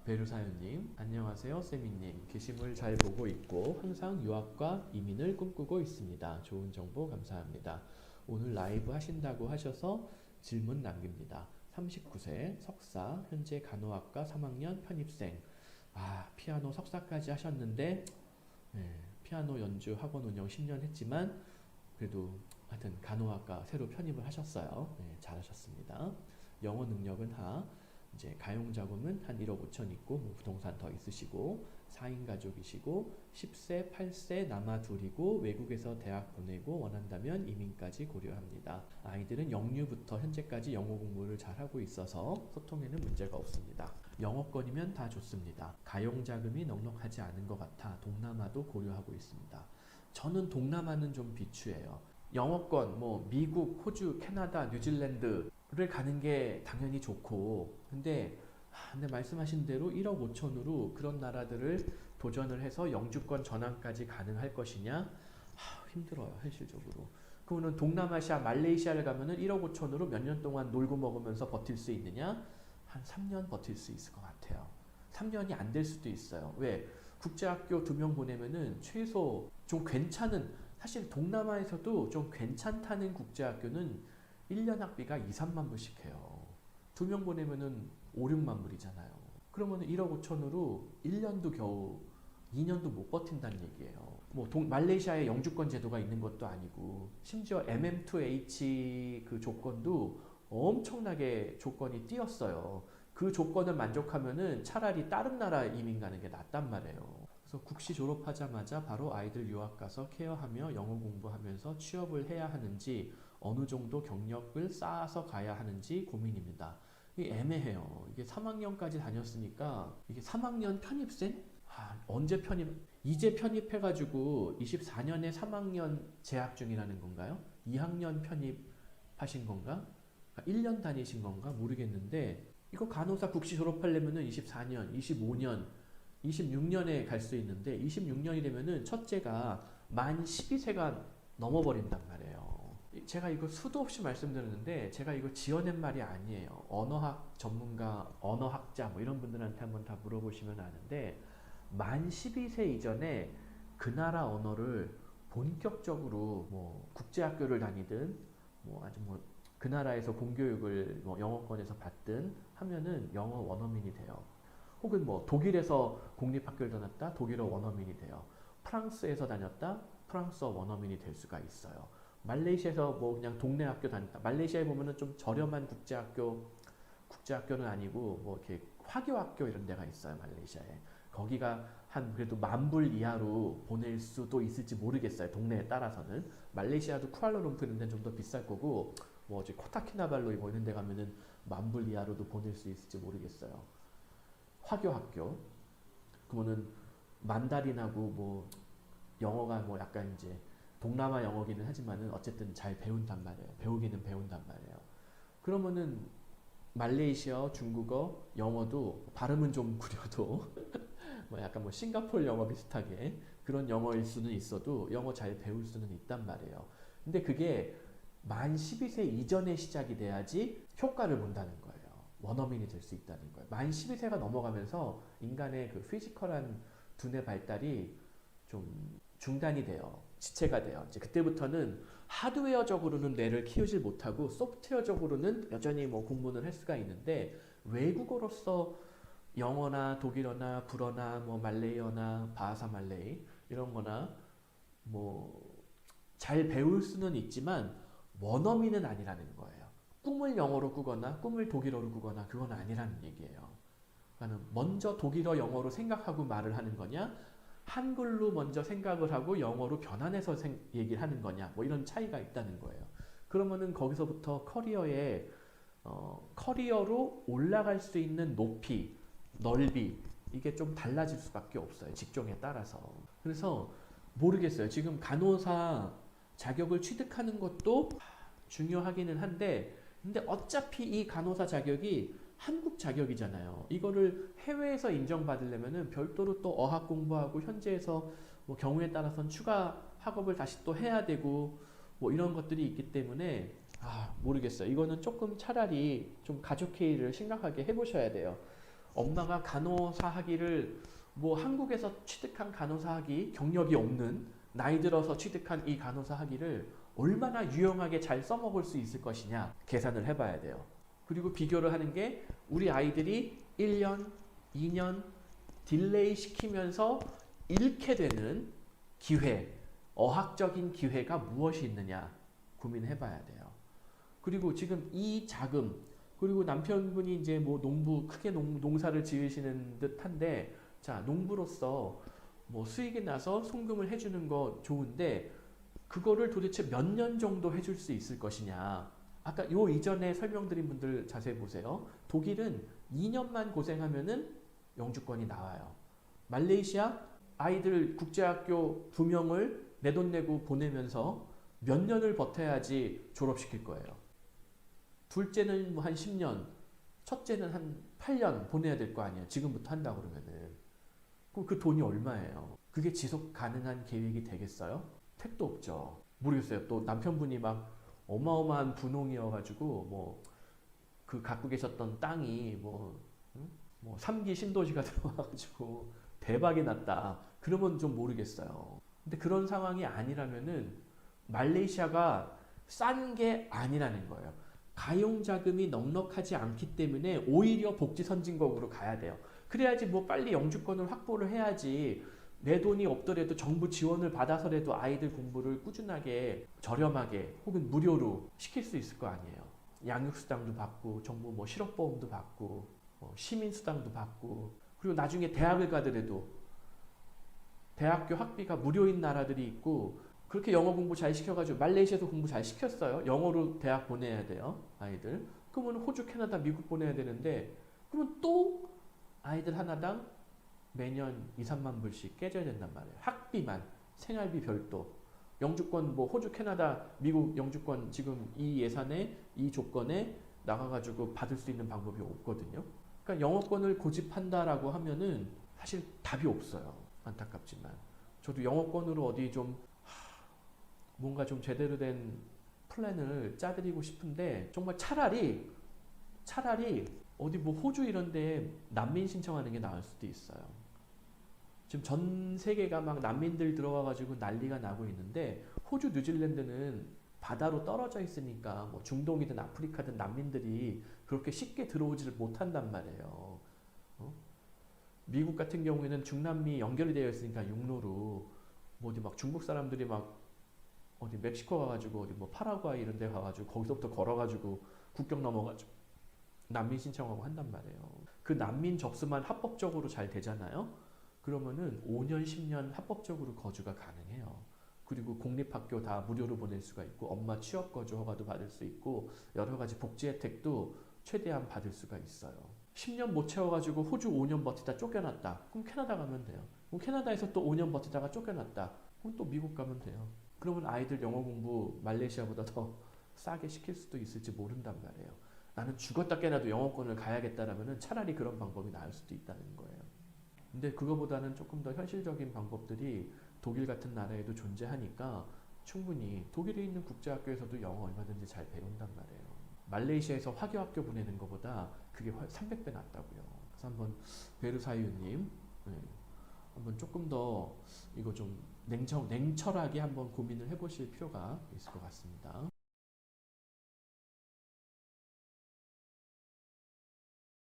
베르사유님, 안녕하세요. 세미님, 게시물 잘 보고 있고 항상 유학과 이민을 꿈꾸고 있습니다. 좋은 정보 감사합니다. 오늘 라이브 하신다고 하셔서 질문 남깁니다. 39세, 석사, 현재 간호학과 3학년 편입생. 피아노 석사까지 하셨는데 피아노 연주 학원 운영 10년 했지만 그래도 하여튼 간호학과 새로 편입을 하셨어요. 잘하셨습니다. 영어 능력은 이제 가용자금은 한 1억 5천 있고 뭐 부동산 더 있으시고 4인 가족이시고 10세, 8세 남아 둘이고 외국에서 대학 보내고 원한다면 이민까지 고려합니다. 아이들은 영유부터 현재까지 영어 공부를 잘하고 있어서 소통에는 문제가 없습니다. 영어권이면 다 좋습니다. 가용자금이 넉넉하지 않은 것 같아 동남아도 고려하고 있습니다. 저는 동남아는 좀 비추해요. 영어권, 뭐 미국, 호주, 캐나다, 뉴질랜드를 가는 게 당연히 좋고, 근데 말씀하신 대로 1억 5천으로 그런 나라들을 도전을 해서 영주권 전환까지 가능할 것이냐? 힘들어요, 현실적으로. 그러면 동남아시아, 말레이시아를 가면은 1억 5천으로 몇 년 동안 놀고 먹으면서 버틸 수 있느냐? 한 3년 버틸 수 있을 것 같아요. 3년이 안 될 수도 있어요. 왜? 국제학교 2명 보내면은 최소 좀 괜찮은, 사실 동남아에서도 좀 괜찮다는 국제학교는 1년 학비가 2, 3만 불씩 해요. 2명 보내면은 5, 6만 불이잖아요. 그러면은 1억 5천으로 1년도 겨우 2년도 못 버틴다는 얘기예요. 뭐 말레이시아에 영주권 제도가 있는 것도 아니고 심지어 MM2H 그 조건도 엄청나게 조건이 띄었어요. 그 조건을 만족하면은 차라리 다른 나라 이민 가는 게 낫단 말이에요. 그래서 국시 졸업하자마자 바로 아이들 유학 가서 케어하며 영어 공부하면서 취업을 해야 하는지 어느 정도 경력을 쌓아서 가야 하는지 고민입니다. 이게 애매해요. 이게 3학년까지 다녔으니까 이게 3학년 편입생? 언제 편입? 이제 편입해가지고 24년에 3학년 재학 중이라는 건가요? 2학년 편입하신 건가? 1년 다니신 건가? 모르겠는데 이거 간호사 국시 졸업하려면은 24년, 25년, 26년에 갈 수 있는데 26년이 되면은 첫째가 만 12세가 넘어버린단 말이에요. 제가 이거 수도 없이 말씀드렸는데 제가 이거 지어낸 말이 아니에요. 언어학 전문가, 언어학자 뭐 이런 분들한테 한번 다 물어보시면 아는데 만 12세 이전에 그 나라 언어를 본격적으로 뭐 국제학교를 다니든 뭐 아주 뭐 그 나라에서 공교육을 뭐 영어권에서 받든 하면은 영어 원어민이 돼요. 혹은 뭐 독일에서 공립학교를 다녔다 독일어 원어민이 돼요. 프랑스에서 다녔다 프랑스어 원어민이 될 수가 있어요. 말레이시아에서 뭐 그냥 동네 학교 다녔다. 말레이시아에 보면은 좀 저렴한 국제학교는 아니고 뭐 이렇게 화교학교 이런 데가 있어요. 말레이시아에. 거기가 한 그래도 10,000불 이하로 보낼 수도 있을지 모르겠어요. 동네에 따라서는. 말레이시아도 쿠알라룸푸르 이런 데는 좀 더 비쌀 거고 뭐 이제 코타키나발루 뭐 이런 데 가면은 10,000불 이하로도 보낼 수 있을지 모르겠어요. 화교학교. 그러면은 만다린하고 뭐 영어가 뭐 약간 이제 동남아 영어기는 하지만은 어쨌든 잘 배운단 말이에요. 배우기는 배운단 말이에요. 그러면은 말레이시아 중국어, 영어도 발음은 좀 구려도 뭐 약간 뭐 싱가포르 영어 비슷하게 그런 영어일 수는 있어도 영어 잘 배울 수는 있단 말이에요. 근데 그게 만 12세 이전에 시작이 돼야지 효과를 본다는 거예요. 원어민이 될 수 있다는 거예요. 만 12세가 넘어가면서 인간의 그 피지컬한 두뇌 발달이 좀 중단이 돼요. 지체가 돼요. 이제 그때부터는 하드웨어적으로는 뇌를 키우질 못하고 소프트웨어적으로는 여전히 뭐 공부는 할 수가 있는데 외국어로서 영어나 독일어나 불어나 뭐 말레이어나 바하사 말레이 이런 거나 뭐 잘 배울 수는 있지만 원어민은 아니라는 거예요. 꿈을 영어로 꾸거나 꿈을 독일어로 꾸거나 그건 아니라는 얘기예요. 그러니까 먼저 독일어 영어로 생각하고 말을 하는 거냐 한글로 먼저 생각을 하고 영어로 변환해서 얘기를 하는 거냐 뭐 이런 차이가 있다는 거예요. 그러면은 거기서부터 커리어로 올라갈 수 있는 높이, 넓이 이게 좀 달라질 수밖에 없어요. 직종에 따라서. 그래서 모르겠어요. 지금 간호사 자격을 취득하는 것도 중요하기는 한데 근데 어차피 이 간호사 자격이 한국 자격이잖아요. 이거를 해외에서 인정받으려면은 별도로 또 어학 공부하고 현지에서 뭐 경우에 따라서는 추가 학업을 다시 또 해야 되고 뭐 이런 것들이 있기 때문에 모르겠어요. 이거는 조금 차라리 좀 가족 회의를 심각하게 해보셔야 돼요. 엄마가 간호사 학위를 뭐 한국에서 취득한 간호사 학위 경력이 없는 나이 들어서 취득한 이 간호사 학위를 얼마나 유용하게 잘 써먹을 수 있을 것이냐 계산을 해봐야 돼요. 그리고 비교를 하는 게 우리 아이들이 1년, 2년 딜레이 시키면서 잃게 되는 기회, 어학적인 기회가 무엇이 있느냐 고민해봐야 돼요. 그리고 지금 이 자금, 그리고 남편분이 이제 뭐 크게 농사를 지으시는 듯한데, 자, 농부로서 뭐 수익이 나서 송금을 해주는 거 좋은데, 그거를 도대체 몇 년 정도 해줄 수 있을 것이냐. 아까 요 이전에 설명드린 분들 자세히 보세요. 독일은 2년만 고생하면은 영주권이 나와요. 말레이시아 아이들 국제학교 2명을 내 돈 내고 보내면서 몇 년을 버텨야지 졸업시킬 거예요. 둘째는 뭐 한 10년, 첫째는 한 8년 보내야 될 거 아니에요. 지금부터 한다 그러면은. 그럼 그 돈이 얼마예요? 그게 지속 가능한 계획이 되겠어요? 택도 없죠. 모르겠어요. 또 남편분이 막 어마어마한 분홍이어가지고 뭐 그 갖고 계셨던 땅이 뭐 3기 신도시가 들어와가지고 대박이 났다. 그러면 좀 모르겠어요. 근데 그런 상황이 아니라면은 말레이시아가 싼 게 아니라는 거예요. 가용자금이 넉넉하지 않기 때문에 오히려 복지 선진국으로 가야 돼요. 그래야지 뭐 빨리 영주권을 확보를 해야지 내 돈이 없더라도 정부 지원을 받아서라도 아이들 공부를 꾸준하게 저렴하게 혹은 무료로 시킬 수 있을 거 아니에요. 양육수당도 받고 정부 뭐 실업보험도 받고 시민수당도 받고 그리고 나중에 대학을 가더라도 대학교 학비가 무료인 나라들이 있고 그렇게 영어 공부 잘 시켜가지고 말레이시아에서 공부 잘 시켰어요. 영어로 대학 보내야 돼요. 아이들. 그러면 호주, 캐나다, 미국 보내야 되는데 그러면 또 아이들 하나당 매년 2, 3만 불씩 깨져야 된단 말이에요. 학비만, 생활비 별도. 영주권 뭐 호주, 캐나다, 미국 영주권 지금 이 예산에 이 조건에 나가가지고 받을 수 있는 방법이 없거든요. 그러니까 영어권을 고집한다라고 하면은 사실 답이 없어요. 안타깝지만. 저도 영어권으로 어디 좀 뭔가 좀 제대로 된 플랜을 짜드리고 싶은데 정말 차라리 어디 뭐 호주 이런 데 난민 신청하는 게 나을 수도 있어요. 지금 전 세계가 막 난민들 들어와가지고 난리가 나고 있는데 호주, 뉴질랜드는 바다로 떨어져 있으니까 뭐 중동이든 아프리카든 난민들이 그렇게 쉽게 들어오지를 못한단 말이에요. 미국 같은 경우에는 중남미 연결이 되어 있으니까 육로로 뭐 어디 막 중국 사람들이 막 어디 멕시코 가가지고 어디 뭐 파라과이 이런 데 가가지고 거기서부터 걸어가지고 국경 넘어가지고 난민 신청하고 한단 말이에요. 그 난민 접수만 합법적으로 잘 되잖아요. 그러면은 5년, 10년 합법적으로 거주가 가능해요. 그리고 공립학교 다 무료로 보낼 수가 있고 엄마 취업 거주 허가도 받을 수 있고 여러 가지 복지 혜택도 최대한 받을 수가 있어요. 10년 못 채워가지고 호주 5년 버티다 쫓겨났다. 그럼 캐나다 가면 돼요. 그럼 캐나다에서 또 5년 버티다가 쫓겨났다. 그럼 또 미국 가면 돼요. 그러면 아이들 영어 공부 말레이시아보다 더 싸게 시킬 수도 있을지 모른단 말이에요. 나는 죽었다 깨나도 영어권을 가야겠다라면 차라리 그런 방법이 나을 수도 있다는 거예요. 근데 그거보다는 조금 더 현실적인 방법들이 독일 같은 나라에도 존재하니까 충분히 독일에 있는 국제학교에서도 영어 얼마든지 잘 배운단 말이에요. 말레이시아에서 화교학교 보내는 것보다 그게 300배 낫다고요. 그래서 한번 베르사유님 한번 조금 더 이거 좀 냉철하게 한번 고민을 해보실 필요가 있을 것 같습니다.